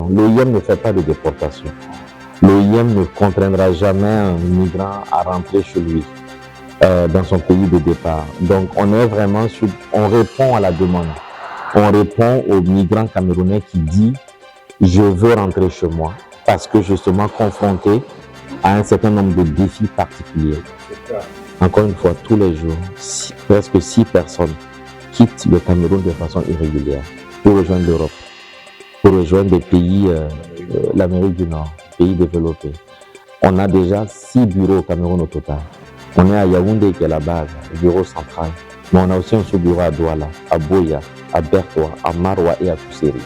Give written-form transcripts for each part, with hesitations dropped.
L'OIM ne fait pas de déportation. L'OIM ne contraindra jamais un migrant à rentrer chez lui, dans son pays de départ. Donc on répond à la demande. On répond au migrant camerounais qui dit « je veux rentrer chez moi » parce que justement confronté à un certain nombre de défis particuliers. Encore une fois, tous les jours, presque 6 personnes quittent le Cameroun de façon irrégulière pour rejoindre l'Europe, pour rejoindre des pays, l'Amérique du Nord, pays développés. On a déjà 6 bureaux au Cameroun au total. On est à Yaoundé qui est la base, le bureau central. Mais on a aussi un sous-bureau à Douala, à Boya, à Bertoua, à Maroua et à Tousséri.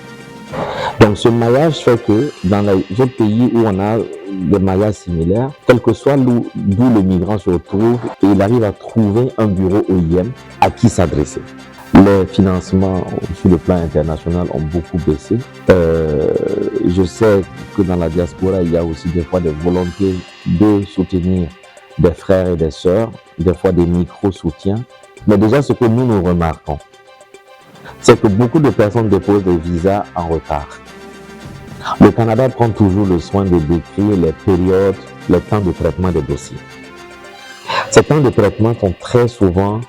Donc ce maillage fait que dans les autres pays où on a des maillages similaires, quel que soit d'où le migrant se retrouve, il arrive à trouver un bureau OIM à qui s'adresser. Les financements sur le plan international ont beaucoup baissé. Je sais que dans la diaspora, il y a aussi des fois des volontés de soutenir des frères et des sœurs, des fois des micro-soutiens. Mais déjà, ce que nous remarquons, c'est que beaucoup de personnes déposent des visas en retard. Le Canada prend toujours le soin de décrire les périodes, les temps de traitement des dossiers. Ces temps de traitement sont très souvent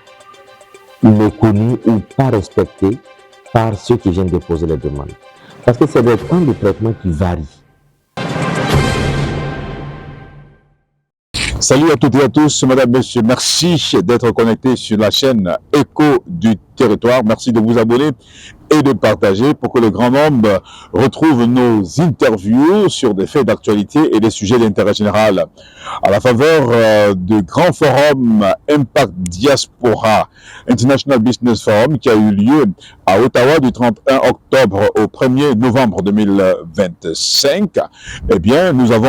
méconnus ou pas respectés par ceux qui viennent déposer les demandes. Parce que c'est des temps de traitement qui varient. Salut à toutes et à tous, madame, monsieur, merci d'être connectés sur la chaîne Écho du Territoire. Merci de vous abonner et de partager pour que le grand nombre retrouve nos interviews sur des faits d'actualité et des sujets d'intérêt général. À la faveur du grand forum Impact Diaspora International Business Forum qui a eu lieu à Ottawa du 31 octobre au 1er novembre 2025, eh bien, nous allons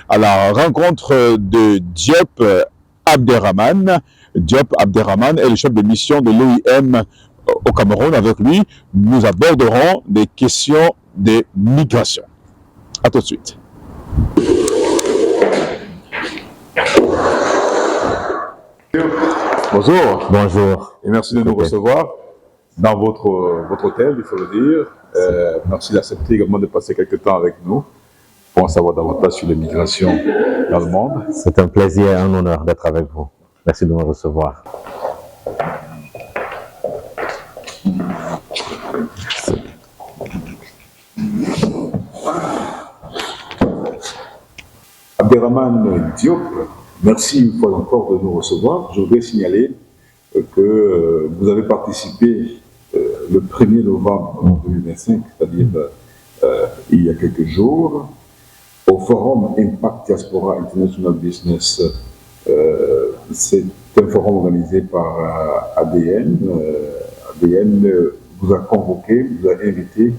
à la rencontre de Diop Abderrahmane. Diop Abderrahmane est le chef de mission de l'OIM au Cameroun. Avec lui, nous aborderons des questions de migration. À tout de suite. Bonjour. Bonjour. Et merci de nous recevoir dans votre hôtel, il faut le dire. Merci d'accepter également de passer quelques temps avec nous pour en savoir davantage sur les migrations dans le monde. C'est un plaisir et un honneur d'être avec vous. Merci de me recevoir. Abderrahmane Diop, merci une fois encore de nous recevoir. Je voudrais signaler que vous avez participé le 1er novembre 2025, c'est-à-dire il y a quelques jours, au forum Impact Diaspora International Business. C'est un forum organisé par ADN. ADN vous a convoqué, vous a invité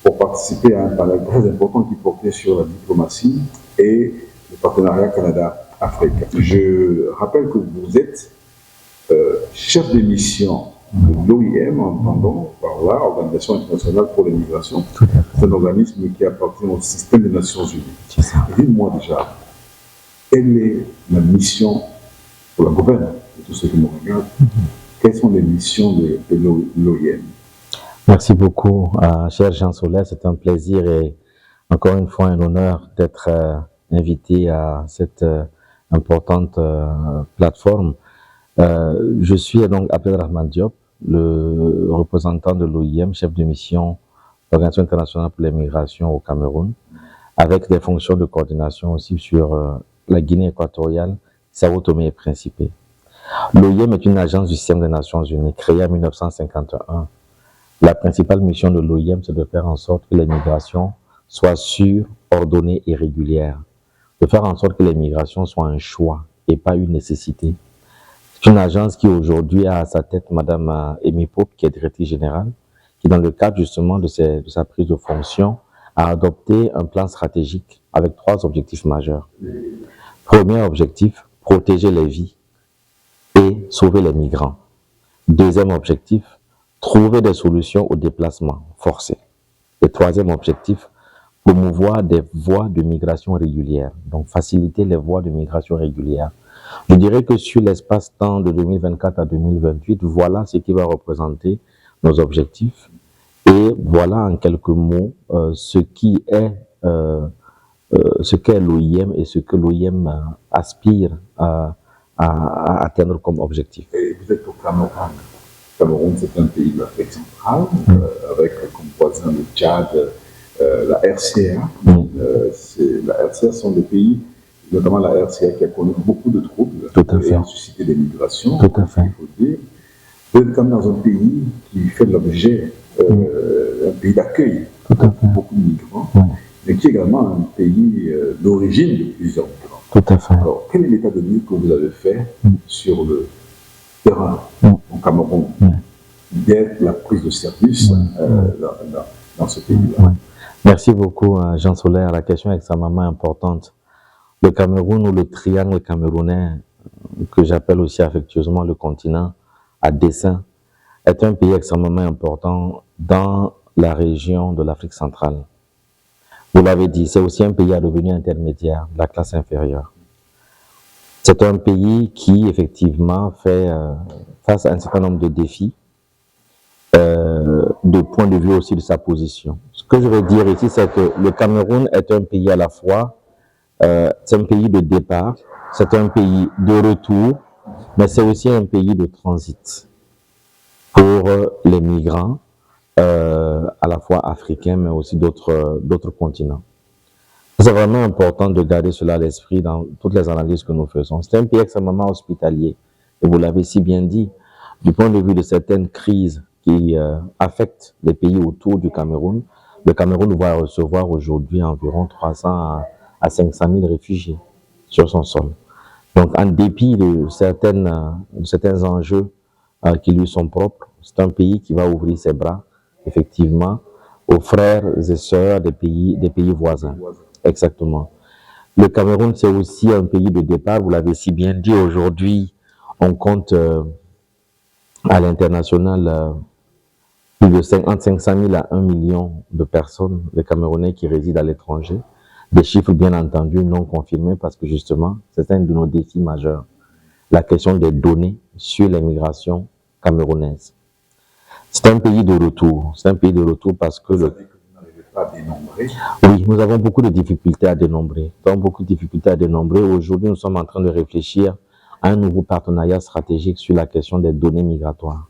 pour participer à un panel très important qui portait sur la diplomatie et le partenariat Canada-Afrique. Je rappelle que vous êtes chef de mission de l'OIM, entendons par là, Organisation internationale pour les migrations. C'est un organisme qui appartient au système des Nations Unies. Dites-moi déjà, quelle est la mission pour la gouverne de tous ceux qui nous regardent? Quelles sont les missions de l'OIM? Merci beaucoup, cher Jean Soler. C'est un plaisir et encore une fois un honneur d'être invité à cette importante plateforme. Je suis donc Abderrahmane Diop, le représentant de l'OIM, chef de mission de l'Organisation internationale pour les migrations au Cameroun, avec des fonctions de coordination aussi sur la Guinée équatoriale, Sao Tomé et Principe. L'OIM est une agence du système des Nations Unies créée en 1951. La principale mission de l'OIM, c'est de faire en sorte que les migrations soient sûres, ordonnées et régulières. De faire en sorte que les migrations soient un choix et pas une nécessité. C'est une agence qui aujourd'hui a à sa tête Madame Amy Pope, qui est directrice générale, qui dans le cadre justement de sa prise de fonction, a adopté un plan stratégique avec 3 objectifs majeurs. Premier objectif, protéger les vies et sauver les migrants. Deuxième objectif, trouver des solutions aux déplacements forcés. Et troisième objectif, promouvoir des voies de migration régulières, donc faciliter les voies de migration régulières. Je dirais que sur l'espace-temps de 2024 à 2028, voilà ce qui va représenter nos objectifs. Et Et voilà en quelques mots ce qu'est l'OIM et ce que l'OIM aspire à atteindre comme objectif. Et vous êtes au Cameroun. Le Cameroun, c'est un pays de l'Afrique centrale, avec comme voisin le Tchad, la RCA. La RCA sont des pays, notamment la RCA, qui a connu beaucoup de troubles et a suscité des migrations. Tout à fait. Il faut dire. Vous êtes comme dans un pays qui fait l'objet d'un pays d'accueil pour beaucoup de migrants, mais qui est également un pays d'origine de plusieurs migrants. Tout à fait. Alors, quel est l'état de vie que vous avez fait sur le terrain au Cameroun dès la prise de service dans ce pays-là? Merci beaucoup, Jean Solaire. La question est extrêmement importante. Le Cameroun, ou le triangle camerounais, que j'appelle aussi affectueusement le continent à dessein, est un pays extrêmement important dans la région de l'Afrique centrale. Vous l'avez dit, c'est aussi un pays à revenu intermédiaire, de la classe inférieure. C'est un pays qui, effectivement, fait face à un certain nombre de défis, de point de vue aussi de sa position. Ce que je veux dire ici, c'est que le Cameroun est un pays à la fois, c'est un pays de départ, c'est un pays de retour, mais c'est aussi un pays de transit pour les migrants, à la fois africains, mais aussi d'autres continents. C'est vraiment important de garder cela à l'esprit dans toutes les analyses que nous faisons. C'est un pays extrêmement hospitalier, et vous l'avez si bien dit, du point de vue de certaines crises qui affectent les pays autour du Cameroun. Le Cameroun va recevoir aujourd'hui environ 300 à 500 000 réfugiés sur son sol. Donc, en dépit de certains enjeux qui lui sont propres, c'est un pays qui va ouvrir ses bras, effectivement, aux frères et sœurs des pays voisins. Exactement. Le Cameroun, c'est aussi un pays de départ, vous l'avez si bien dit. Aujourd'hui, on compte à l'international plus de entre 500 000 à 1 million de personnes, les Camerounais qui résident à l'étranger. Des chiffres bien entendu non confirmés parce que justement, c'est un de nos défis majeurs. La question des données sur l'immigration camerounaise. C'est un pays de retour. C'est un pays de retour parce que pas dénombrer. Oui, nous avons beaucoup de difficultés à dénombrer. Aujourd'hui, nous sommes en train de réfléchir à un nouveau partenariat stratégique sur la question des données migratoires.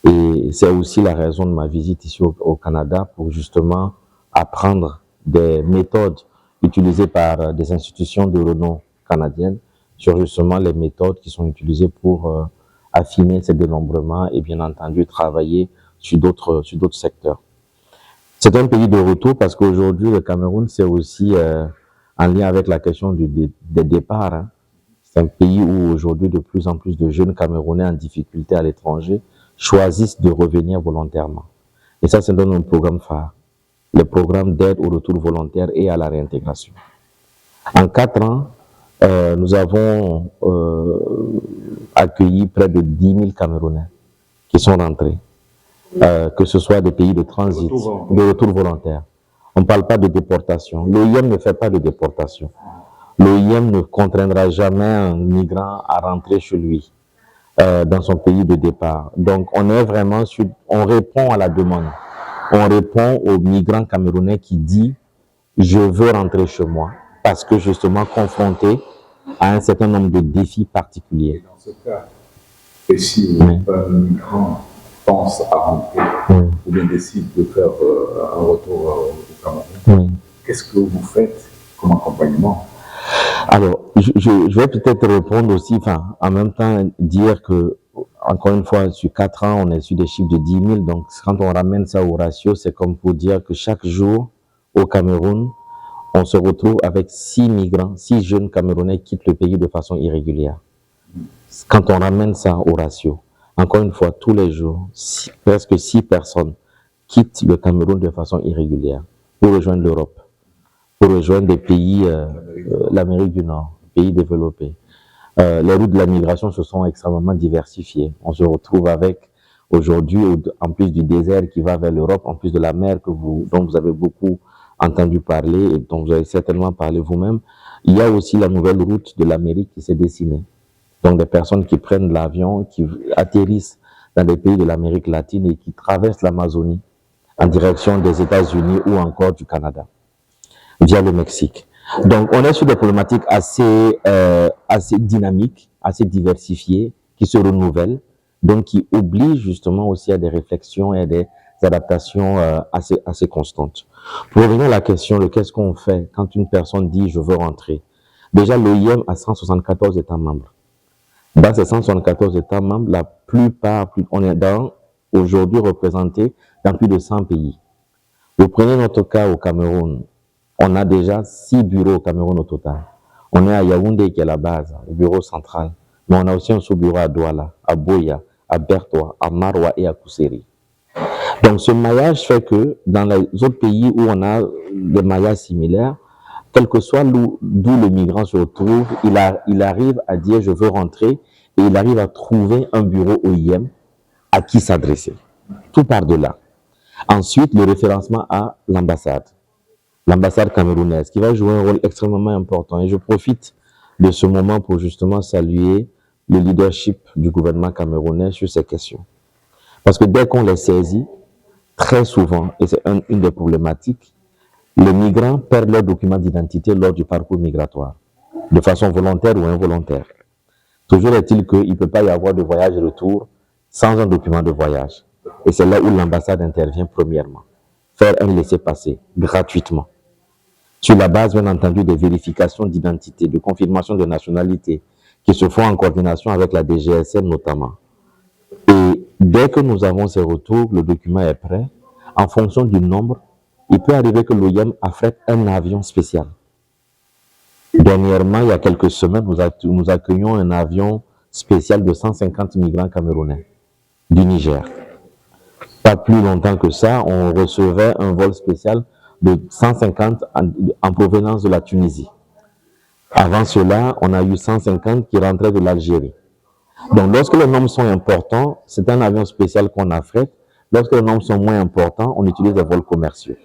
Et c'est aussi la raison de ma visite ici au Canada pour justement apprendre des méthodes utilisées par des institutions de renom canadiennes sur justement les méthodes qui sont utilisées pour affiner ces dénombrements et bien entendu travailler sur d'autres secteurs. C'est un pays de retour parce qu'aujourd'hui, le Cameroun, c'est aussi en lien avec la question des départs. Hein. C'est un pays où aujourd'hui, de plus en plus de jeunes Camerounais en difficulté à l'étranger choisissent de revenir volontairement. Et ça, c'est dans notre programme phare, le programme d'aide au retour volontaire et à la réintégration. En 4 ans, nous avons accueilli près de 10 000 Camerounais qui sont rentrés. Que ce soit des pays de transit, de retour volontaire. On ne parle pas de déportation. L'OIM ne fait pas de déportation. L'OIM ne contraindra jamais un migrant à rentrer chez lui, dans son pays de départ. Donc, on répond à la demande. On répond au migrant camerounais qui dit « je veux rentrer chez moi » parce que justement confronté à un certain nombre de défis particuliers. Et dans ce cas précis, un migrant pense à rentrer ou bien décide de faire un retour au Cameroun, qu'est-ce que vous faites comme accompagnement? Alors, je vais peut-être répondre aussi, en même temps dire que, encore une fois, sur 4 ans, on est sur des chiffres de 10 000, donc quand on ramène ça au ratio, c'est comme pour dire que chaque jour, au Cameroun, on se retrouve avec 6 migrants, 6 jeunes Camerounais quittent le pays de façon irrégulière. Quand on ramène ça au ratio, encore une fois, tous les jours, presque 6 personnes quittent le Cameroun de façon irrégulière pour rejoindre l'Europe, pour rejoindre des pays, l'Amérique du Nord, pays développés. Les routes de la migration se sont extrêmement diversifiées. On se retrouve avec, aujourd'hui, en plus du désert qui va vers l'Europe, en plus de la mer dont vous avez beaucoup entendu parler et dont vous avez certainement parlé vous-même, il y a aussi la nouvelle route de l'Amérique qui s'est dessinée. Donc des personnes qui prennent l'avion, qui atterrissent dans des pays de l'Amérique latine et qui traversent l'Amazonie en direction des États-Unis ou encore du Canada, via le Mexique. Donc, on est sur des problématiques assez dynamiques, assez diversifiées, qui se renouvellent, donc qui obligent justement aussi à des réflexions et à des adaptations assez constantes. Pour revenir à la question de qu'est-ce qu'on fait quand une personne dit « je veux rentrer », déjà l'OIM a 174 États membres. Dans ces 174 États membres, la plupart, on est aujourd'hui représenté dans plus de 100 pays. Vous prenez notre cas au Cameroun, on a déjà 6 bureaux au Cameroun au total. On est à Yaoundé qui est la base, le bureau central. Mais on a aussi un sous-bureau à Douala, à Boya, à Bertoua, à Maroua et à Kousseri. Donc ce maillage fait que dans les autres pays où on a des maillages similaires, quel que soit d'où le migrant se retrouve, il arrive à dire je veux rentrer et il arrive à trouver un bureau OIM à qui s'adresser. Tout part de là. Ensuite, le référencement à l'ambassade camerounaise, qui va jouer un rôle extrêmement important. Et je profite de ce moment pour justement saluer le leadership du gouvernement camerounais sur ces questions. Parce que dès qu'on les saisit, très souvent, et c'est une des problématiques, les migrants perdent leurs documents d'identité lors du parcours migratoire, de façon volontaire ou involontaire. Toujours est-il qu'il ne peut pas y avoir de voyage-retour sans un document de voyage. Et c'est là où l'ambassade intervient premièrement. Faire un laissez-passer gratuitement. Sur la base, bien entendu, des vérifications d'identité, de confirmation de nationalité, qui se font en coordination avec la DGSN notamment. Et dès que nous avons ces retours, le document est prêt. En fonction du nombre, il peut arriver que l'OIM affrète un avion spécial. Dernièrement, il y a quelques semaines, nous accueillons un avion spécial de 150 migrants camerounais du Niger. Pas plus longtemps que ça, on recevait un vol spécial de 150 en provenance de la Tunisie. Avant cela, on a eu 150 qui rentraient de l'Algérie. Donc, lorsque les nombres sont importants, c'est un avion spécial qu'on affrète. Lorsque les nombres sont moins importants, on utilise des vols commerciaux.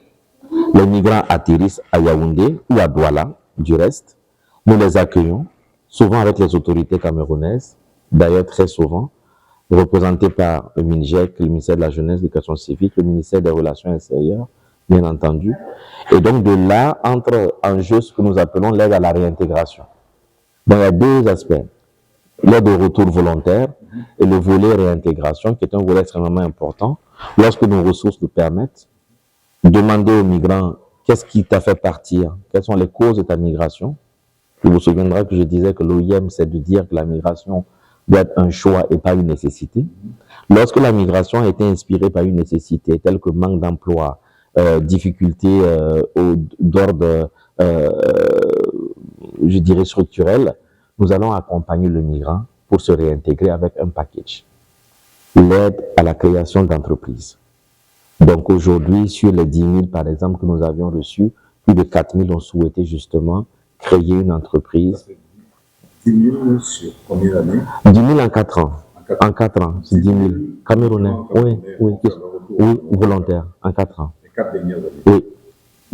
Les migrants atterrissent à Yaoundé ou à Douala, du reste. Nous les accueillons, souvent avec les autorités camerounaises, d'ailleurs très souvent, représentés par le MINJEC, le ministère de la Jeunesse, de l'Éducation civique, le ministère des Relations extérieures, bien entendu. Et donc de là, entre en jeu ce que nous appelons l'aide à la réintégration. Donc il y a deux aspects. L'aide au retour volontaire et le volet réintégration, qui est un volet extrêmement important. Lorsque nos ressources le permettent, demander aux migrants qu'est-ce qui t'a fait partir, quelles sont les causes de ta migration. Il vous souviendra que je disais que l'OIM, c'est de dire que la migration doit être un choix et pas une nécessité. Lorsque la migration a été inspirée par une nécessité, telle que manque d'emploi, difficultés d'ordre, je dirais, structurel, nous allons accompagner le migrant pour se réintégrer avec un package. L'aide à la création d'entreprises. Donc aujourd'hui, sur les 10 000 par exemple que nous avions reçus, plus de 4 000 ont souhaité justement créer une entreprise. 10 000 sur combien d'années? 10 000 en 4 ans. En 4 ans, c'est 10 000. Camerounais, oui, volontaires, en 4 ans. Les 4 dernières années.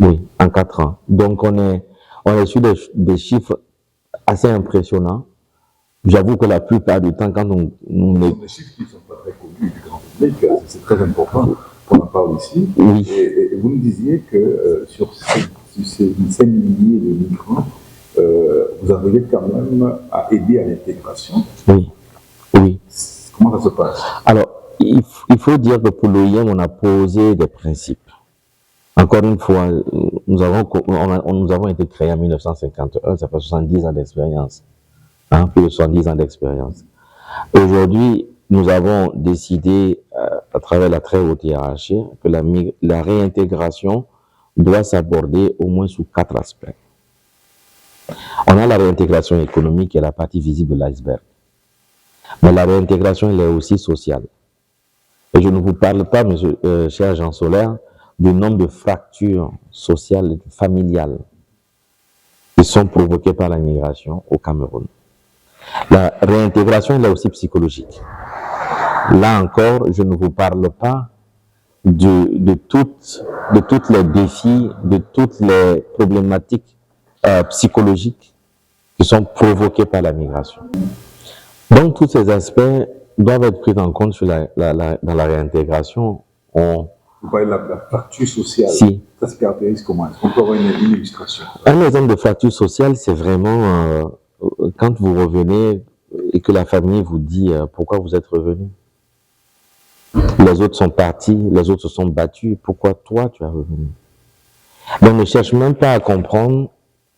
Oui, en 4 ans. Donc on est sur des chiffres assez impressionnants. J'avoue que la plupart du temps, quand on... Ce sont des chiffres qui ne sont pas très connus du grand public, c'est très important qu'on en parle ici. Oui. Et vous nous disiez que sur ces milliers de migrants, vous arrivez quand même à aider à l'intégration. Oui. Comment ça se passe? Alors, il faut dire que pour l'OIM, on a posé des principes. Encore une fois, nous avons été créés en 1951, ça fait 70 ans d'expérience. Plus de 70 ans d'expérience. Aujourd'hui, nous avons décidé, à travers la très haute hiérarchie, que la réintégration doit s'aborder au moins sous 4 aspects. On a la réintégration économique qui est la partie visible de l'iceberg. Mais la réintégration, elle est aussi sociale. Et je ne vous parle pas, monsieur, cher Jean Solaire, du nombre de fractures sociales et familiales qui sont provoquées par la migration au Cameroun. La réintégration, elle est aussi psychologique. Là encore, je ne vous parle pas de toutes les défis, de toutes les problématiques psychologiques qui sont provoquées par la migration. Donc, tous ces aspects doivent être pris en compte dans la réintégration. Vous parlez de la fracture sociale. Si. Ça se caractérise comment? Est-ce qu'on peut avoir une illustration? Un exemple de fracture sociale, c'est vraiment quand vous revenez et que la famille vous dit pourquoi vous êtes revenu. Les autres sont partis, les autres se sont battus, pourquoi toi tu es revenu? Donc on ne cherche même pas à comprendre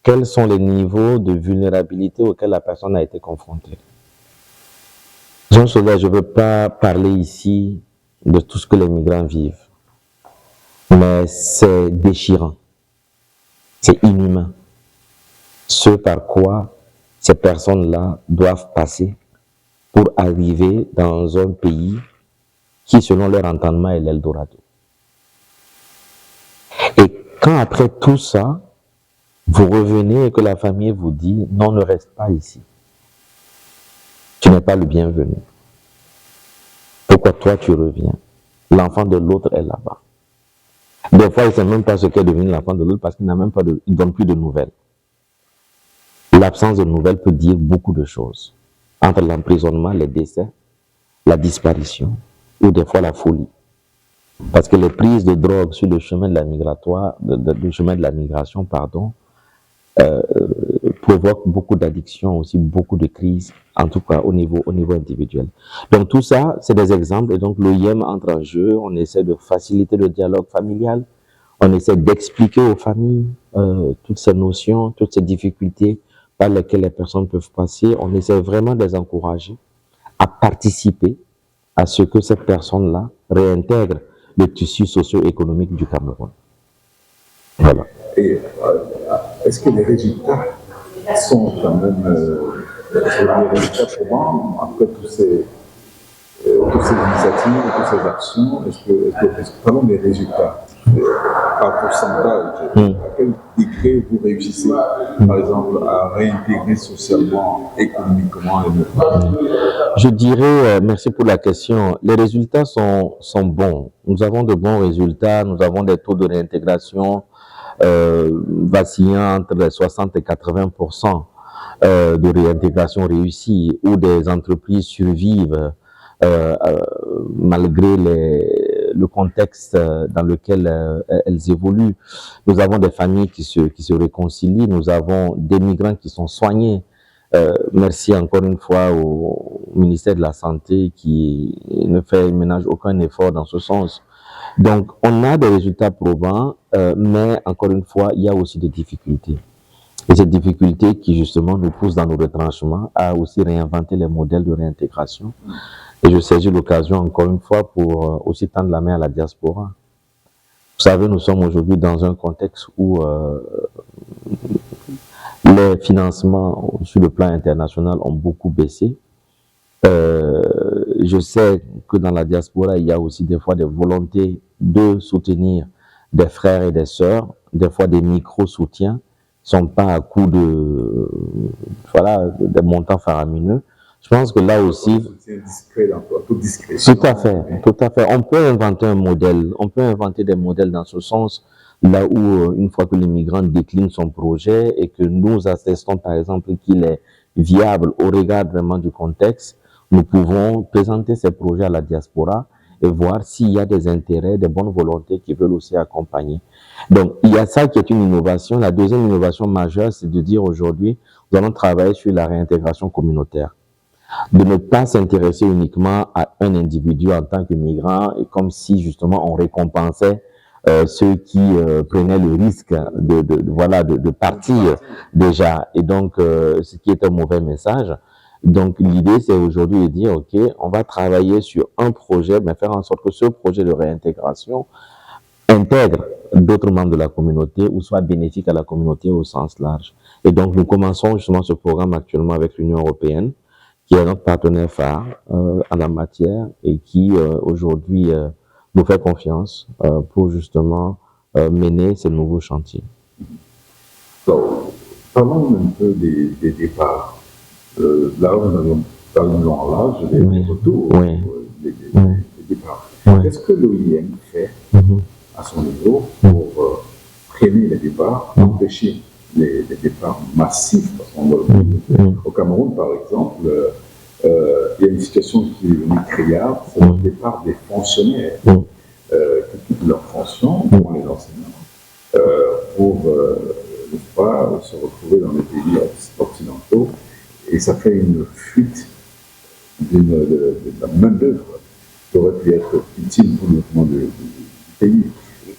quels sont les niveaux de vulnérabilité auxquels la personne a été confrontée. Jean Soler, je ne veux pas parler ici de tout ce que les migrants vivent, mais c'est déchirant, c'est inhumain. Ce par quoi ces personnes-là doivent passer pour arriver dans un pays qui, selon leur entendement, est l'Eldorado. Et quand après tout ça, vous revenez et que la famille vous dit « non, ne reste pas ici. Tu n'es pas le bienvenu. Pourquoi toi tu reviens? L'enfant de l'autre est là-bas. » Des fois, il ne sait même pas ce qu'est devenu l'enfant de l'autre parce qu'il n'a même pas il ne donne plus de nouvelles. L'absence de nouvelles peut dire beaucoup de choses. Entre l'emprisonnement, les décès, la disparition ou des fois la folie. Parce que les prises de drogue sur le chemin de la migration, provoquent beaucoup d'addictions, aussi beaucoup de crises, en tout cas au niveau individuel. Donc tout ça, c'est des exemples, et donc l'OIM entre en jeu, on essaie de faciliter le dialogue familial, on essaie d'expliquer aux familles toutes ces notions, toutes ces difficultés par lesquelles les personnes peuvent passer, on essaie vraiment de les encourager à participer à ce que cette personne-là réintègre le tissu socio-économique du Cameroun. Voilà. Et est-ce que les résultats sont quand même les résultats probants après toutes ces initiatives, toutes ces actions? Est-ce que parlons des résultats par pourcentage, à quel degré vous réussissez, par exemple, à réintégrer socialement, économiquement les migrants? Je dirais, merci pour la question, les résultats sont bons. Nous avons de bons résultats, nous avons des taux de réintégration vacillant entre les 60 et 80% de réintégration réussie, où des entreprises survivent malgré le contexte dans lequel elles évoluent. Nous avons des familles qui se réconcilient, nous avons des migrants qui sont soignés. Merci encore une fois au ministère de la Santé qui ne fait ménage aucun effort dans ce sens. Donc, on a des résultats probants, mais encore une fois, il y a aussi des difficultés. Et ces difficultés qui, justement, nous poussent dans nos retranchements à aussi réinventer les modèles de réintégration. Et je saisis l'occasion, encore une fois, pour aussi tendre la main à la diaspora. Vous savez, nous sommes aujourd'hui dans un contexte où les financements sur le plan international ont beaucoup baissé. Je sais que dans la diaspora, il y a aussi des fois des volontés de soutenir des frères et des sœurs, des fois des micro-soutiens, ne sont pas à coût de, des montants faramineux. Je pense que là aussi... C'est discret dans toute discrétion. Tout à fait. On peut inventer un modèle, on peut inventer des modèles dans ce sens, là où, une fois que l'immigrant décline son projet et que nous attestons, par exemple, qu'il est viable au regard vraiment du contexte, nous pouvons présenter ces projets à la diaspora et voir s'il y a des intérêts, des bonnes volontés qui veulent aussi accompagner. Donc, il y a ça qui est une innovation. La deuxième innovation majeure, c'est de dire aujourd'hui, nous allons travailler sur la réintégration communautaire. De ne pas s'intéresser uniquement à un individu en tant que migrant, et comme si justement on récompensait ceux qui prenaient le risque de partir déjà. Et donc, ce qui est un mauvais message. Donc, l'idée, c'est aujourd'hui de dire, OK, on va travailler sur un projet, mais faire en sorte que ce projet de réintégration intègre d'autres membres de la communauté ou soit bénéfique à la communauté au sens large. Et donc, nous commençons justement ce programme actuellement avec l'Union européenne, qui est notre partenaire phare en la matière et qui aujourd'hui nous fait confiance pour justement mener ces nouveaux chantiers. Donc, parlons un peu des départs. Là, nous avions parlé de l'enrage, des retours, des départs. Qu'est-ce que l'OIM fait à son niveau pour freiner les départs, empêcher les départs massifs? Parce qu'on au Cameroun, par exemple, il y a une situation qui est devenue criarde, c'est le départ des fonctionnaires qui quittent leur formation pour les enseignants pour n'est-ce pas, se retrouver dans les pays occidentaux, et ça fait une fuite de la main-d'œuvre qui aurait pu être utile pour le développement du pays.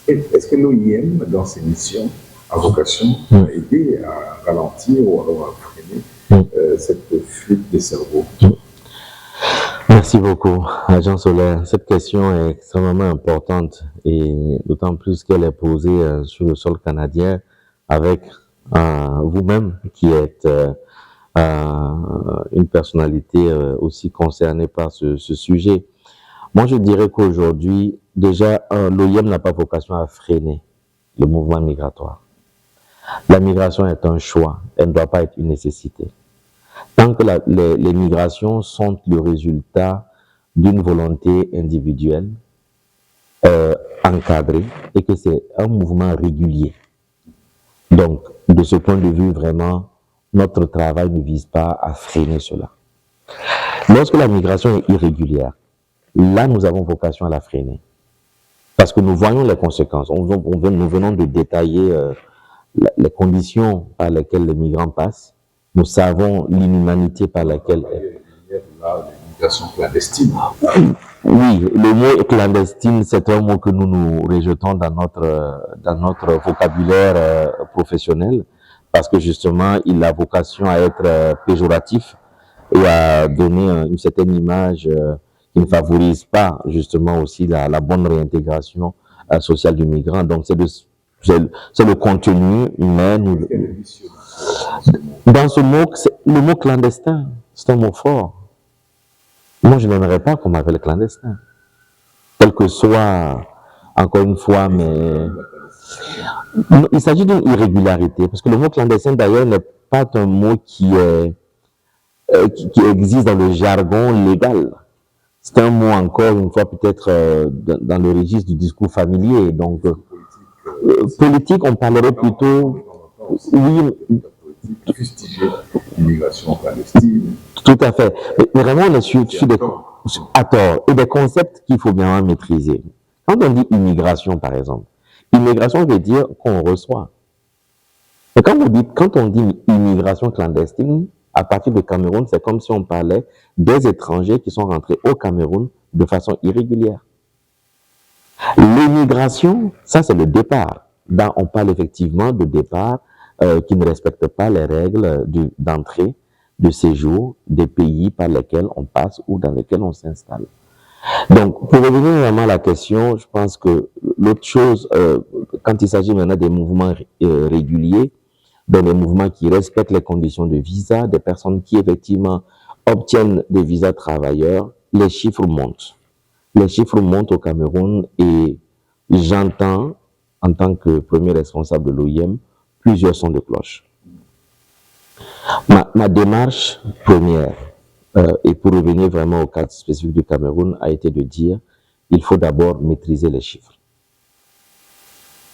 Est-ce que l'OIM, dans ses missions, a vocation à aider à ralentir ou alors à freiner cette fuite des cerveaux? Merci beaucoup, Agent Solaire. Cette question est extrêmement importante et d'autant plus qu'elle est posée sur le sol canadien avec vous-même qui êtes une personnalité aussi concernée par ce sujet. Moi, je dirais qu'aujourd'hui, déjà, l'OIM n'a pas vocation à freiner le mouvement migratoire. La migration est un choix, elle ne doit pas être une nécessité. Tant que les migrations sont le résultat d'une volonté individuelle, encadrée, et que c'est un mouvement régulier. Donc, de ce point de vue, vraiment, notre travail ne vise pas à freiner cela. Lorsque la migration est irrégulière, là, nous avons vocation à la freiner. Parce que nous voyons les conséquences. Nous venons de détailler les conditions par lesquelles les migrants passent. Nous savons l'inhumanité par laquelle... L'immigration clandestine. Oui, le mot clandestine, c'est un mot que nous rejetons dans notre vocabulaire professionnel, parce que justement, il a vocation à être péjoratif et à donner une certaine image qui ne favorise pas justement aussi la bonne réintégration sociale du migrant. Donc c'est le contenu, mais dans ce mot, le mot clandestin, c'est un mot fort. Moi, je n'aimerais pas qu'on m'appelle clandestin. Quel que soit, encore une fois, mais... Il s'agit d'une irrégularité, parce que le mot clandestin, d'ailleurs, n'est pas un mot qui existe dans le jargon légal. C'est un mot, encore une fois, peut-être dans le registre du discours familier. Donc, politique, on parlerait plutôt... Oui, fustiger l'immigration clandestine. Tout à fait. Mais vraiment, on est sur à tort, et des concepts qu'il faut bien maîtriser. Quand on dit immigration, par exemple, immigration veut dire qu'on reçoit. Et quand on dit immigration clandestine, à partir du Cameroun, c'est comme si on parlait des étrangers qui sont rentrés au Cameroun de façon irrégulière. L'immigration, ça c'est le départ. Là, on parle effectivement de départ qui ne respectent pas les règles d'entrée, de séjour des pays par lesquels on passe ou dans lesquels on s'installe. Donc, pour revenir vraiment à la question, je pense que l'autre chose, quand il s'agit maintenant des mouvements réguliers, donc des mouvements qui respectent les conditions de visa, des personnes qui effectivement obtiennent des visas travailleurs, les chiffres montent. Les chiffres montent au Cameroun et j'entends, en tant que premier responsable de l'OIM, plusieurs sons de cloche. Ma démarche première, et pour revenir vraiment au cadre spécifique du Cameroun, a été de dire il faut d'abord maîtriser les chiffres.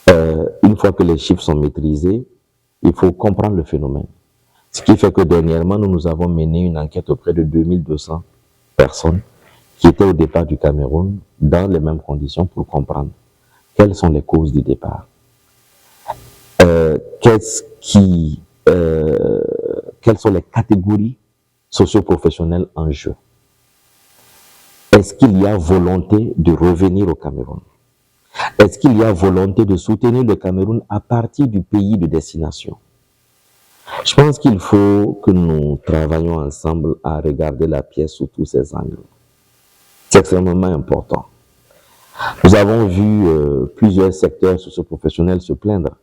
Une fois que les chiffres sont maîtrisés, il faut comprendre le phénomène. Ce qui fait que dernièrement, nous avons mené une enquête auprès de 2200 personnes qui étaient au départ du Cameroun dans les mêmes conditions pour comprendre quelles sont les causes du départ. Quelles sont les catégories socio-professionnelles en jeu? Est-ce qu'il y a volonté de revenir au Cameroun? Est-ce qu'il y a volonté de soutenir le Cameroun à partir du pays de destination? Je pense qu'il faut que nous travaillions ensemble à regarder la pièce sous tous ses angles. C'est extrêmement important. Nous avons vu plusieurs secteurs socio-professionnels se plaindre.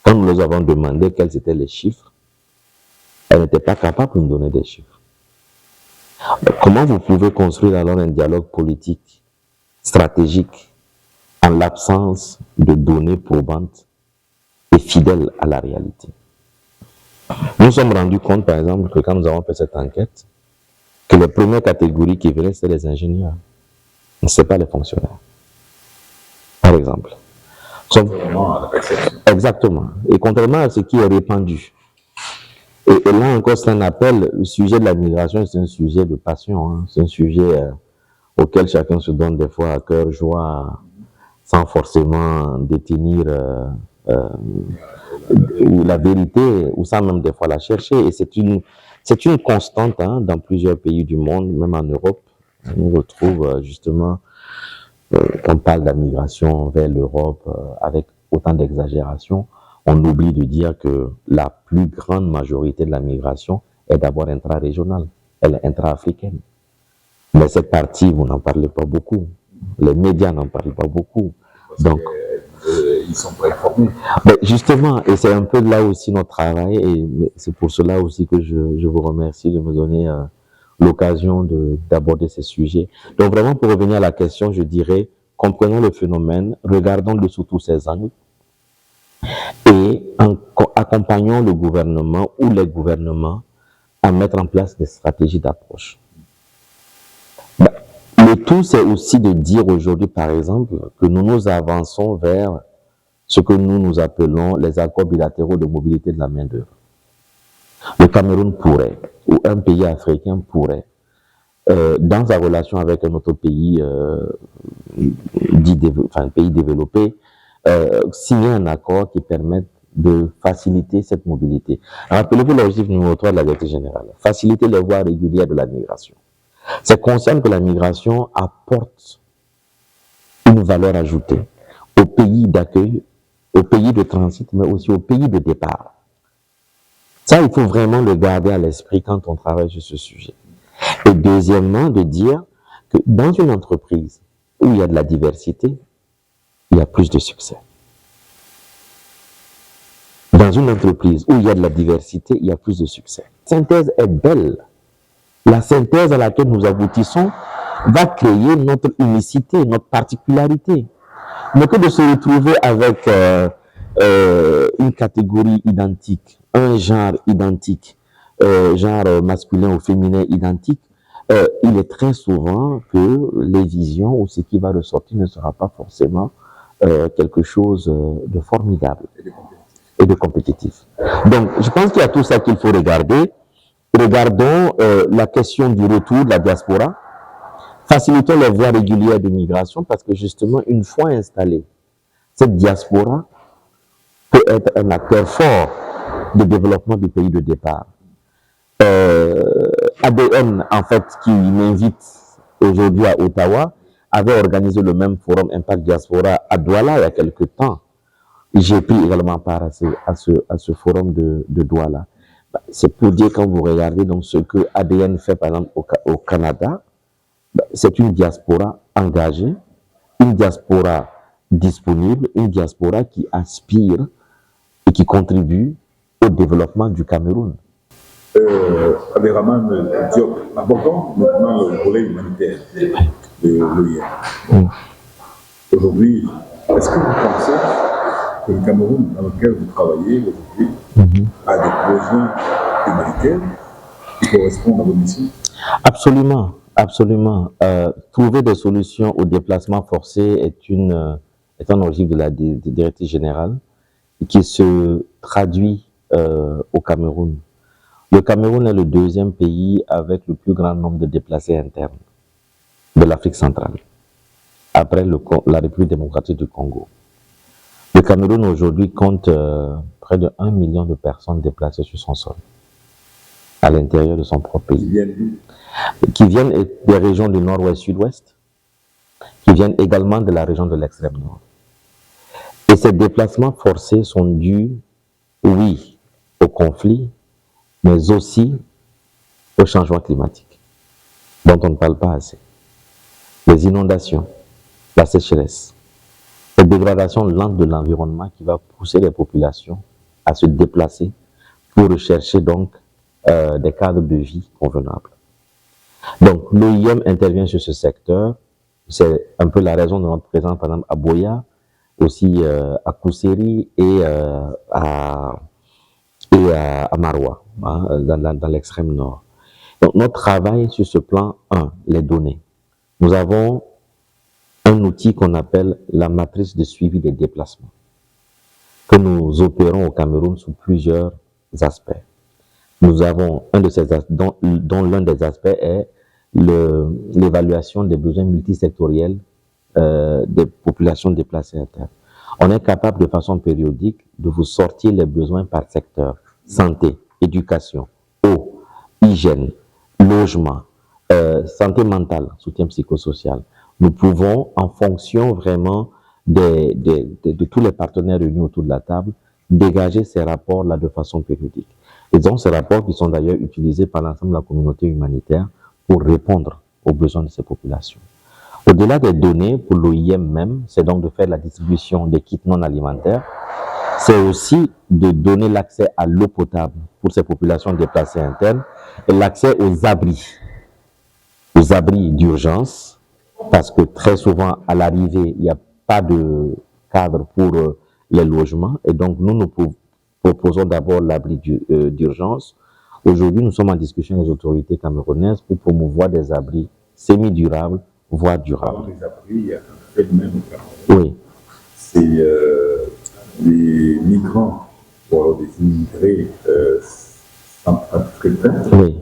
Quand nous leur avons demandé quels étaient les chiffres, elles n'étaient pas capables de nous donner des chiffres. Mais comment vous pouvez construire alors un dialogue politique, stratégique, en l'absence de données probantes et fidèles à la réalité? Nous nous sommes rendus compte, par exemple, que quand nous avons fait cette enquête, que les premières catégories qui venaient, c'était les ingénieurs. Ce n'est pas les fonctionnaires. Par exemple. Exactement. Et contrairement à ce qui est répandu. Et là encore, c'est un appel. Le sujet de la migration, c'est un sujet de passion. Hein. C'est un sujet auquel chacun se donne des fois à cœur joie sans forcément détenir la vérité, ou sans même des fois la chercher. Et c'est une constante hein, dans plusieurs pays du monde, même en Europe. On retrouve justement, on parle de la migration vers l'Europe avec autant d'exagération, on oublie de dire que la plus grande majorité de la migration est d'abord intra-régionale, elle est intra-africaine. Mais cette partie, vous n'en parlez pas beaucoup. Les médias n'en parlent pas beaucoup. Donc, ils sont pas informés. Mais justement, et c'est un peu là aussi notre travail, et c'est pour cela aussi que je vous remercie de me donner l'occasion d'aborder ces sujets. Donc vraiment, pour revenir à la question, je dirais, comprenons le phénomène, regardons-le sous tous ses angles, et accompagnons le gouvernement ou les gouvernements à mettre en place des stratégies d'approche. Le tout, c'est aussi de dire aujourd'hui, par exemple, que nous nous avançons vers ce que nous appelons les accords bilatéraux de mobilité de la main-d'œuvre. Le Cameroun pourrait, ou un pays africain pourrait, dans sa relation avec un autre pays, un pays développé, signer un accord qui permette de faciliter cette mobilité. Rappelez-vous l'objectif numéro 3 de la directive générale, faciliter les voies régulières de la migration. C'est conscient que la migration apporte une valeur ajoutée au pays d'accueil, au pays de transit, mais aussi au pays de départ. Ça, il faut vraiment le garder à l'esprit quand on travaille sur ce sujet. Et deuxièmement, de dire que dans une entreprise où il y a de la diversité, il y a plus de succès. Dans une entreprise où il y a de la diversité, il y a plus de succès. La synthèse est belle. La synthèse à laquelle nous aboutissons va créer notre unicité, notre particularité. Mais que de se retrouver avec une catégorie identique, un genre identique, genre masculin ou féminin identique, il est très souvent que les visions ou ce qui va ressortir ne sera pas forcément quelque chose de formidable et de compétitif. Donc, je pense qu'il y a tout ça qu'il faut regarder. Regardons la question du retour de la diaspora. Facilitons les voies régulières de migration parce que justement, une fois installée, cette diaspora peut être un acteur fort de développement du pays de départ. ADN, en fait, qui m'invite aujourd'hui à Ottawa, avait organisé le même forum Impact Diaspora à Douala il y a quelques temps. J'ai pris également part à ce forum de Douala. C'est pour dire, quand vous regardez donc ce que ADN fait par exemple au Canada, c'est une diaspora engagée, une diaspora disponible, une diaspora qui aspire et qui contribue au développement du Cameroun. Abderrahmane Diop, abordons maintenant le volet humanitaire de l'OIM. Aujourd'hui, est-ce que vous pensez que le Cameroun dans lequel vous travaillez aujourd'hui a des besoins humanitaires qui correspondent à vos missions? Absolument, absolument. Trouver des solutions au déplacement forcé est un objectif de la directive générale qui se traduit au Cameroun. Le Cameroun est le deuxième pays avec le plus grand nombre de déplacés internes de l'Afrique centrale, après la République démocratique du Congo. Le Cameroun aujourd'hui compte près de 1 million de personnes déplacées sur son sol, à l'intérieur de son propre pays. Qui viennent des régions du nord-ouest, sud-ouest, qui viennent également de la région de l'extrême nord. Et ces déplacements forcés sont dus, oui, au conflit, mais aussi au changement climatique, dont on ne parle pas assez. Les inondations, la sécheresse, cette dégradation lente de l'environnement qui va pousser les populations à se déplacer pour rechercher donc des cadres de vie convenables. Donc l'OIM intervient sur ce secteur, c'est un peu la raison de notre présence par exemple à Boya, aussi à Kousséri et à Maroua, hein, dans l'extrême nord. Donc notre travail sur ce plan, les données. Nous avons un outil qu'on appelle la matrice de suivi des déplacements, que nous opérons au Cameroun sous plusieurs aspects. Nous avons un de ces dont l'un des aspects est l'évaluation des besoins multisectoriels des populations déplacées internes. On est capable de façon périodique de vous sortir les besoins par secteur. Santé, éducation, eau, hygiène, logement, santé mentale, soutien psychosocial. Nous pouvons, en fonction vraiment de tous les partenaires réunis autour de la table, dégager ces rapports-là de façon périodique. Et donc, ces rapports qui sont d'ailleurs utilisés par l'ensemble de la communauté humanitaire pour répondre aux besoins de ces populations. Au-delà des données, pour l'OIM même, c'est donc de faire la distribution des kits non alimentaires. C'est aussi de donner l'accès à l'eau potable pour ces populations déplacées internes et l'accès aux abris d'urgence, parce que très souvent, à l'arrivée, il n'y a pas de cadre pour les logements. Et donc, nous proposons d'abord l'abri d'urgence. Aujourd'hui, nous sommes en discussion avec les autorités camerounaises pour promouvoir des abris semi-durables, voire durables. Les abris, il y a un phénomène au Cameroun. Oui. C'est les migrants, ou alors des immigrés centrafricains, Oui.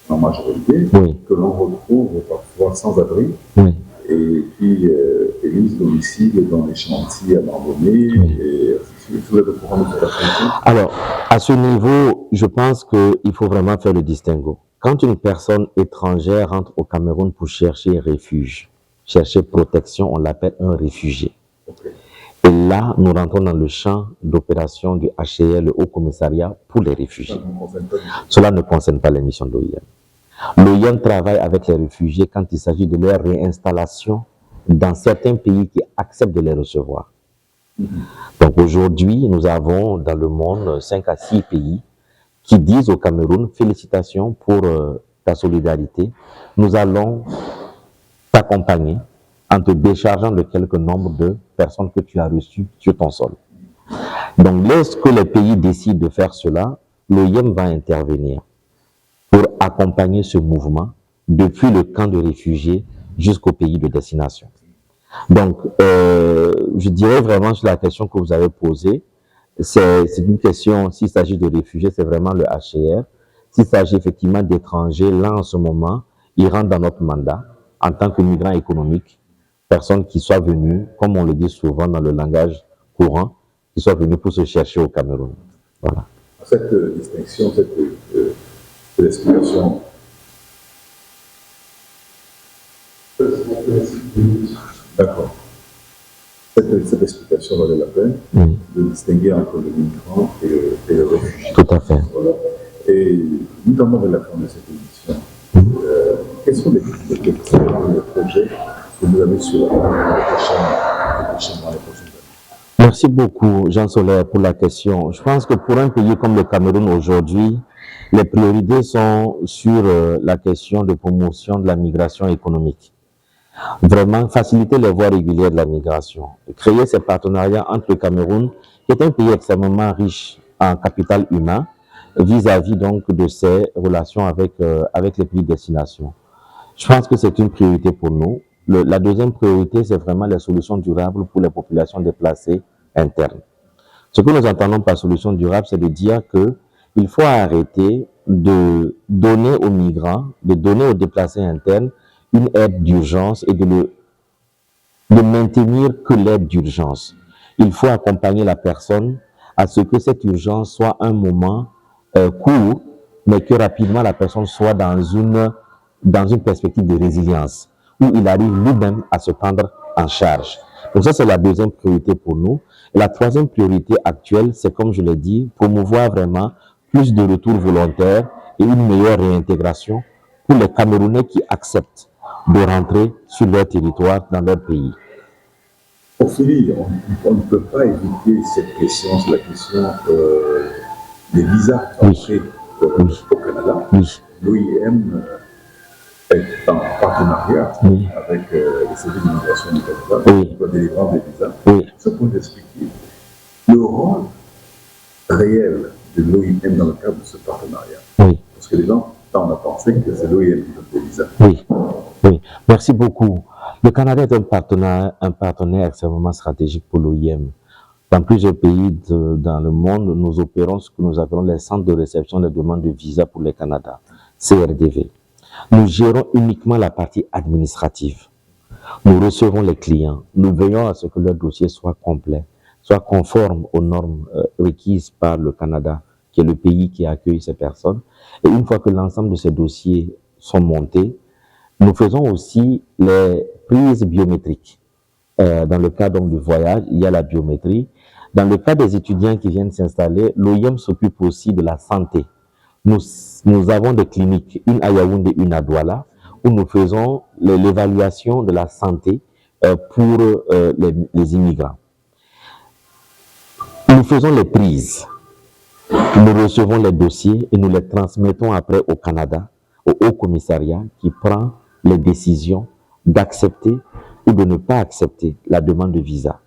en majorité, Oui. que l'on retrouve parfois sans abri, Oui. et puis élisent domicile dans les chantiers abandonnés, et vous êtes au courant de cette activité? Alors, à ce niveau, je pense qu'il faut vraiment faire le distinguo. Quand une personne étrangère rentre au Cameroun pour chercher refuge, chercher protection, on l'appelle un réfugié. Okay. Et là, nous rentrons dans le champ d'opération du HCR, le Haut Commissariat pour les réfugiés. Cela ne concerne pas les missions de l'OIM. L'OIM travaille avec les réfugiés quand il s'agit de leur réinstallation dans certains pays qui acceptent de les recevoir. Donc aujourd'hui, nous avons dans le monde 5 à 6 pays qui disent au Cameroun, félicitations pour ta solidarité, nous allons t'accompagner en te déchargeant de quelques nombre de personnes que tu as reçues sur ton sol. Donc lorsque les pays décident de faire cela, l'OIM va intervenir pour accompagner ce mouvement depuis le camp de réfugiés jusqu'au pays de destination. Donc, je dirais vraiment sur la question que vous avez posée, c'est une question, s'il s'agit de réfugiés, c'est vraiment le HCR. S'il s'agit effectivement d'étrangers, là en ce moment, ils rentrent dans notre mandat en tant que migrants économiques, personnes qui soient venues, comme on le dit souvent dans le langage courant, qui soient venues pour se chercher au Cameroun. Voilà. Cette distinction, cette explication, d'accord. Cette explication valait la peine de distinguer entre le migrant et le réfugié. Tout à fait. Voilà. Et notamment de la fin de cette émission, quels sont les projets que vous avez sur la prochaine années? Merci beaucoup, Jean Solaire, pour la question. Je pense que pour un pays comme le Cameroun aujourd'hui, les priorités sont sur la question de promotion de la migration économique. Vraiment faciliter les voies régulières de la migration, créer ces partenariats entre le Cameroun, qui est un pays extrêmement riche en capital humain, vis-à-vis donc de ses relations avec les pays de destination. Je pense que c'est une priorité pour nous. La deuxième priorité, c'est vraiment les solutions durables pour les populations déplacées internes. Ce que nous entendons par solution durable, c'est de dire qu'il faut arrêter de donner aux migrants, de donner aux déplacés internes une aide d'urgence et de maintenir que l'aide d'urgence. Il faut accompagner la personne à ce que cette urgence soit un moment court, mais que rapidement la personne soit dans une perspective de résilience, où il arrive lui-même à se prendre en charge. Donc ça, c'est la deuxième priorité pour nous. Et la troisième priorité actuelle, c'est, comme je l'ai dit, promouvoir vraiment plus de retours volontaires et une meilleure réintégration pour les Camerounais qui acceptent de rentrer sur leur territoire, dans leur pays. Ophélie, on ne peut pas éviter cette question, c'est la question des visas d'entrée au Canada. Oui. L'OIM est en partenariat avec le service d'immigration du Canada pour la délivrance des visas. Ça peut expliquer le rôle réel de l'OIM dans le cadre de ce partenariat. Parce que les gens tendent à penser que c'est l'OIM qui donne des visas. Oui, merci beaucoup. Le Canada est un partenaire extrêmement stratégique pour l'OIM. Dans plusieurs pays dans le monde, nous opérons ce que nous appelons les centres de réception des demandes de visa pour le Canada, CRDV. Nous gérons uniquement la partie administrative. Nous recevons les clients, nous veillons à ce que leur dossier soit complet, soit conforme aux normes requises par le Canada, qui est le pays qui accueille ces personnes. Et une fois que l'ensemble de ces dossiers sont montés, nous faisons aussi les prises biométriques. Dans le cas donc du voyage, il y a la biométrie. Dans le cas des étudiants qui viennent s'installer, l'OIM s'occupe aussi de la santé. Nous avons des cliniques, une à Yaoundé, une à Douala, où nous faisons l'évaluation de la santé pour les immigrants. Nous faisons les prises. Nous recevons les dossiers et nous les transmettons après au Canada, au Haut Commissariat, qui prend les décisions d'accepter ou de ne pas accepter la demande de visa.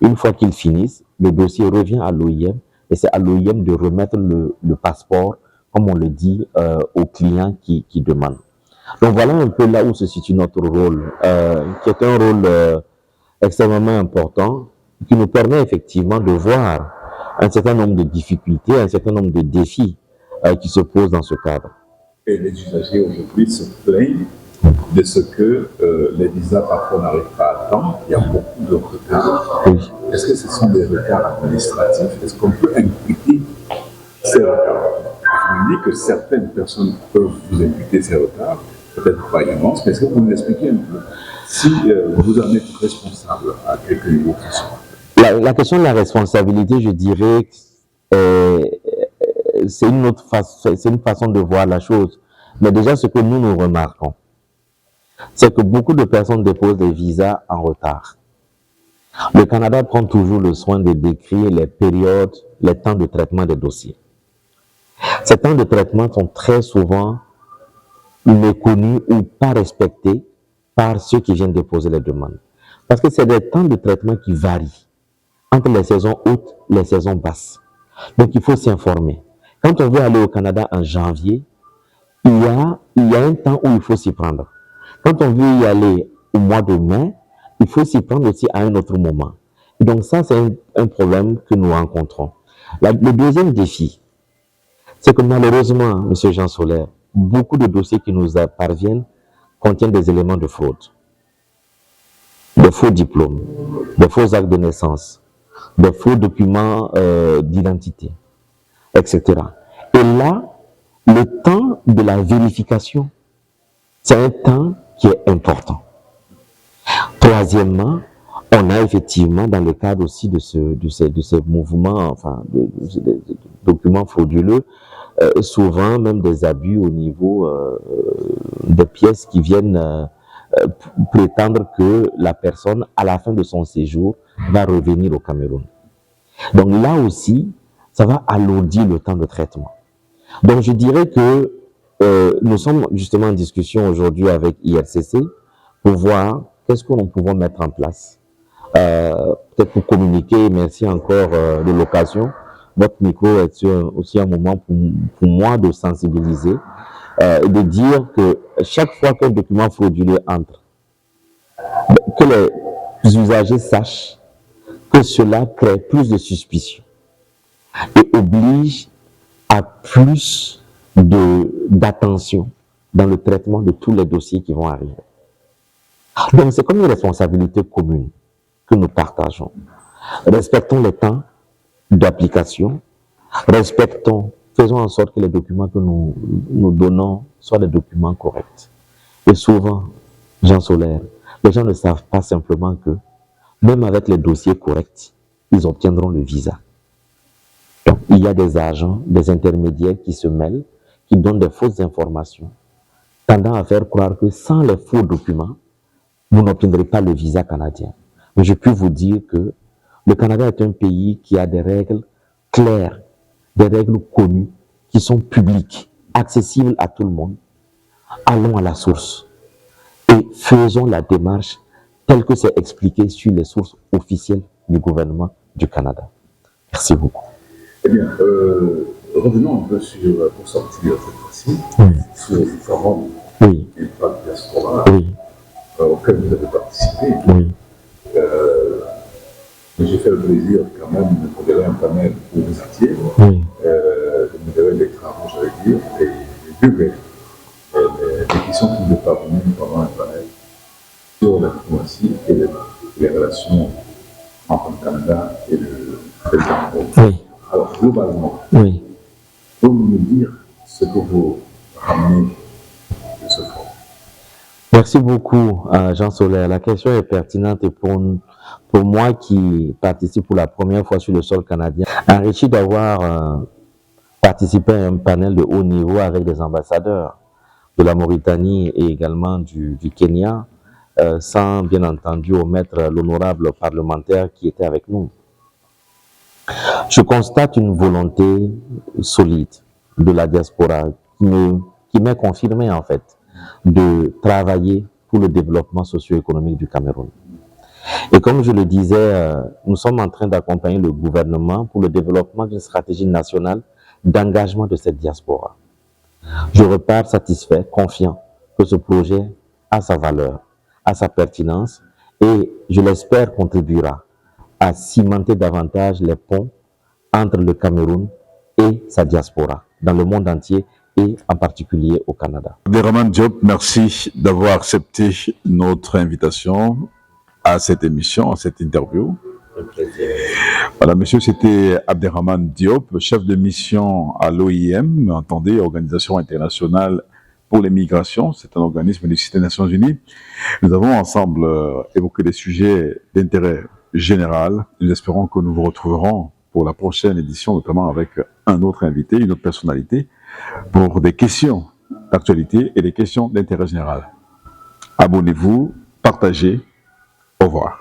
Une fois qu'ils finissent, le dossier revient à l'OIM et c'est à l'OIM de remettre le passeport, comme on le dit, aux clients qui demandent. Donc voilà un peu là où se situe notre rôle, qui est un rôle extrêmement important, qui nous permet effectivement de voir un certain nombre de difficultés, un certain nombre de défis qui se posent dans ce cadre. Et les usagers aujourd'hui se plaignent de ce que les visas parfois n'arrivent pas à temps. Il y a beaucoup de retards. Oui. Est-ce que ce sont des retards administratifs? Est-ce qu'on peut imputer ces retards? Je me dis que certaines personnes peuvent vous imputer ces retards, peut-être pas immense, mais est-ce que vous nous expliquez un peu si vous en êtes responsable à quelque niveau que ce soit? La question de la responsabilité, je dirais, c'est une façon de voir la chose. Mais déjà, ce que nous remarquons, c'est que beaucoup de personnes déposent des visas en retard. Le Canada prend toujours le soin de décrire les périodes, les temps de traitement des dossiers. Ces temps de traitement sont très souvent méconnus ou pas respectés par ceux qui viennent déposer les demandes. Parce que c'est des temps de traitement qui varient entre les saisons hautes et les saisons basses. Donc il faut s'informer. Quand on veut aller au Canada en janvier, il y a un temps où il faut s'y prendre. Quand on veut y aller au mois de mai, il faut s'y prendre aussi à un autre moment. Et donc ça, c'est un problème que nous rencontrons. Le deuxième défi, c'est que malheureusement, M. Jean Solaire, beaucoup de dossiers qui nous parviennent contiennent des éléments de fraude. Des faux diplômes, des faux actes de naissance, des faux documents d'identité, etc. Et là, le temps de la vérification, c'est un temps qui est important. Troisièmement, on a effectivement, dans le cadre aussi de ces mouvements, enfin, de documents frauduleux, souvent même des abus au niveau des pièces qui viennent prétendre que la personne, à la fin de son séjour, va revenir au Cameroun. Donc là aussi, ça va alourdir le temps de traitement. Donc je dirais que nous sommes justement en discussion aujourd'hui avec IRCC pour voir qu'est-ce que nous pouvons mettre en place. Peut-être pour communiquer, merci encore de l'occasion. Votre micro est aussi un moment pour moi de sensibiliser et de dire que chaque fois qu'un document frauduleux entre, que les usagers sachent que cela crée plus de suspicion et oblige à plus d'attention dans le traitement de tous les dossiers qui vont arriver. Donc c'est comme une responsabilité commune que nous partageons. Respectons les temps d'application, faisons en sorte que les documents que nous donnons soient des documents corrects. Et souvent, Jean Solaire, les gens ne savent pas simplement que même avec les dossiers corrects, ils obtiendront le visa. Donc, il y a des agents, des intermédiaires qui se mêlent, qui donnent des fausses informations, tendant à faire croire que sans les faux documents, vous n'obtiendrez pas le visa canadien. Mais je peux vous dire que le Canada est un pays qui a des règles claires, des règles connues, qui sont publiques, accessibles à tout le monde. Allons à la source et faisons la démarche telle que c'est expliqué sur les sources officielles du gouvernement du Canada. Merci beaucoup. Eh bien, revenons un peu pour sortir cette fois-ci, sur le forum oui. du Pacte Diaspora auquel vous avez participé. Oui. J'ai fait le plaisir quand même de modérer un panel où vous étiez, oui. de modérer les travaux, j'allais dire, et les deux les questions qui nous sont parvenues pendant un panel sur la diplomatie. relations entre le Canada et le Cameroun. Oui. Alors, globalement, Oui. pouvez-vous me dire ce que vous ramenez de ce forum? Merci beaucoup, Jean Solaire. La question est pertinente et pour moi qui participe pour la première fois sur le sol canadien, enrichi d'avoir participé à un panel de haut niveau avec des ambassadeurs de la Mauritanie et également du Kenya, sans bien entendu omettre l'honorable parlementaire qui était avec nous. Je constate une volonté solide de la diaspora qui m'est confirmée en fait de travailler pour le développement socio-économique du Cameroun. Et comme je le disais, nous sommes en train d'accompagner le gouvernement pour le développement d'une stratégie nationale d'engagement de cette diaspora. Je repars satisfait, confiant que ce projet a sa valeur, a sa pertinence et, je l'espère, contribuera à cimenter davantage les ponts entre le Cameroun et sa diaspora dans le monde entier et en particulier au Canada. Abderrahmane Diop, merci d'avoir accepté notre invitation à cette émission, à cette interview. Voilà, monsieur, c'était Abderrahmane Diop, chef de mission à l'OIM, entendez, Organisation internationale pour les migrations. C'est un organisme du système des Nations Unies. Nous avons ensemble évoqué des sujets d'intérêt général. Nous espérons que nous vous retrouverons pour la prochaine édition, notamment avec un autre invité, une autre personnalité, pour des questions d'actualité et des questions d'intérêt général. Abonnez-vous, partagez. Au revoir.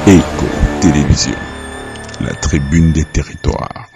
Éco Télévision, la tribune des territoires.